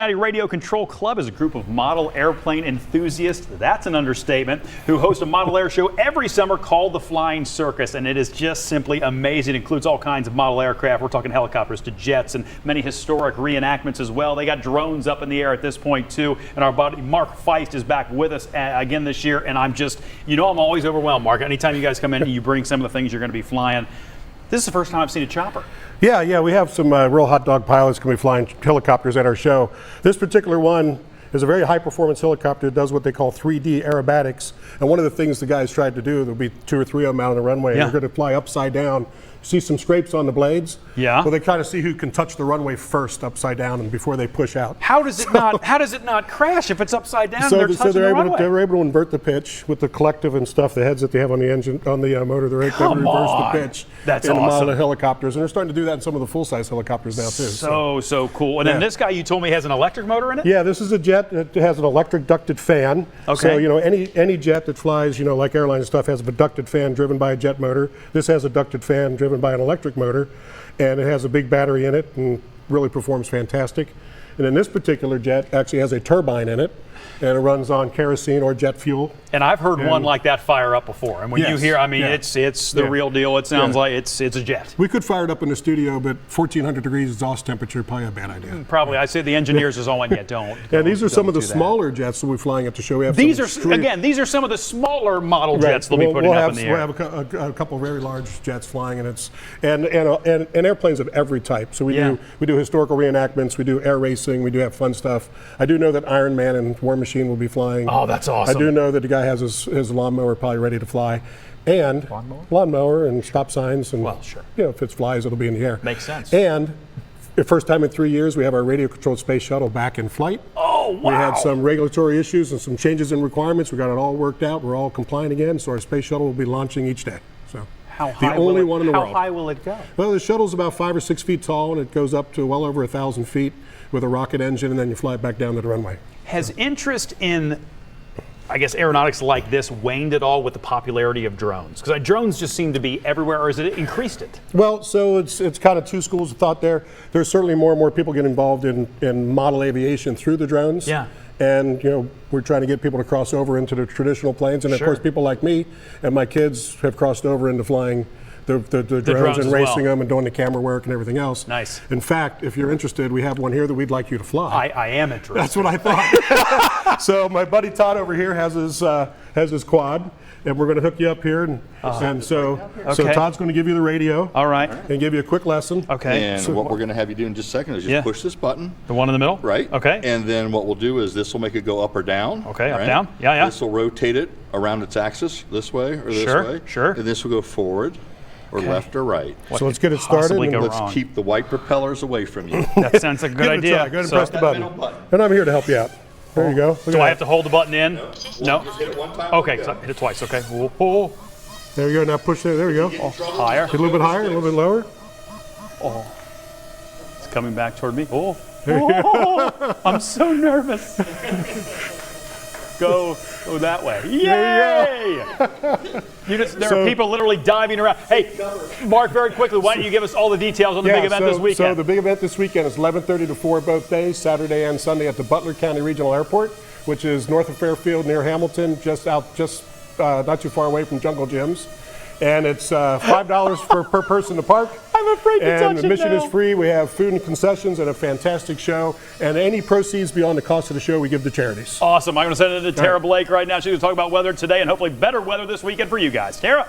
Radio Control Club is a group of model airplane enthusiasts, that's an understatement, who host a model air show every summer called the Flying Circus, and it is just simply amazing. It includes all kinds of model aircraft. We're talking helicopters to jets and many historic reenactments as well. They got drones up in the air at this point too, and our buddy Mark Feist is back with us again this year, and I'm always overwhelmed, Mark. Anytime you guys come in and you bring some of the things you're going to be flying. This is the first time I've seen a chopper. Yeah, we have some real hot dog pilots going to be flying helicopters at our show. This particular one is a very high performance helicopter. It does what they call 3D aerobatics. And one of the things the guys tried to do, there'll be 2 or 3 of them out on the runway, and they're going to fly upside down. See some scrapes on the blades? Yeah. Well, they kind of see who can touch the runway first upside down and before they push out. How does it not crash if it's upside down? They're able to invert the pitch with the collective and stuff, the heads that they have on the engine, on the motor. They're able to reverse the pitch. That's in awesome. a model of helicopters, and they're starting to do that in some of the full-size helicopters now too. So cool. And then this guy, you told me, has an electric motor in it? Yeah, this is a jet that has an electric ducted fan. Okay. So any jet that flies, like airline stuff, has a ducted fan driven by a jet motor. This has a ducted fan driven by an electric motor, and it has a big battery in it and really performs fantastic. And then this particular jet actually has a turbine in it, and it runs on kerosene or jet fuel. And I've heard one like that fire up before. And when you hear, it's the real deal. It sounds like it's a jet. We could fire it up in the studio, but 1,400 degrees exhaust temperature, probably a bad idea. Probably. I say the engineers is all in yet. Don't. Yeah, these are some of the smaller jets that we're flying at the show. We have these are some of the smaller model jets they'll be putting up in the air. We'll have a couple of very large jets flying, and airplanes of every type. So we do historical reenactments, we do air racing, we do have fun stuff. I do know that Iron Man and War Machine will be flying. Oh, that's awesome. I do know that the guy has his lawnmower probably ready to fly. And lawnmower and stop signs, and if it flies, it'll be in the air. Makes sense. And the first time in 3 years, we have our radio-controlled space shuttle back in flight. Oh, wow. We had some regulatory issues and some changes in requirements. We got it all worked out. We're all compliant again, so our space shuttle will be launching each day. So How high will it go? Well, the shuttle's about 5 or 6 feet tall, and it goes up to well over 1,000 feet with a rocket engine, and then you fly it back down to the runway. Has interest in, aeronautics like this waned at all with the popularity of drones? Because drones just seem to be everywhere, or has it increased it? Well, so it's kind of two schools of thought there. There's certainly more and more people get involved in model aviation through the drones. Yeah. And we're trying to get people to cross over into the traditional planes, and of course people like me and my kids have crossed over into flying the drones and racing them and doing the camera work and everything else. Nice. In fact, if you're interested, we have one here that we'd like you to fly. I am interested. That's what I thought. So my buddy Todd over here has his quad, and we're going to hook you up here. So Todd's going to give you the radio. All right. And give you a quick lesson. Okay. And what we're going to have you do in just a second is just push this button. The one in the middle? Right. Okay. And then what we'll do is this will make it go up or down. Okay, up, down. Yeah. This will rotate it around its axis this way or this way. Sure. And this will go forward or left or right. So let's get it started. And let's keep the white propellers away from you. That sounds like a good idea. Go ahead and press the button. And I'm here to help you out. There you go. Do I have to hold the button in? No. Just hit it one time. Okay, so hit it twice. Okay. Whoa. There you go. Now push it. There you go. Higher. Get a little bit higher, a little bit lower. Oh. It's coming back toward me. Oh. I'm so nervous. Go that way. Yay! There are people literally diving around. Hey, Mark, very quickly, why don't you give us all the details on the big event this weekend? So the big event this weekend is 11:30 to 4 both days, Saturday and Sunday at the Butler County Regional Airport, which is north of Fairfield near Hamilton, just not too far away from Jungle Gyms. And it's $5 per person to park. I'm afraid to touch it now. And admission is free. We have food and concessions and a fantastic show. And any proceeds beyond the cost of the show, we give to charities. Awesome. I'm going to send it to Tara Blake right now. She's going to talk about weather today and hopefully better weather this weekend for you guys. Tara.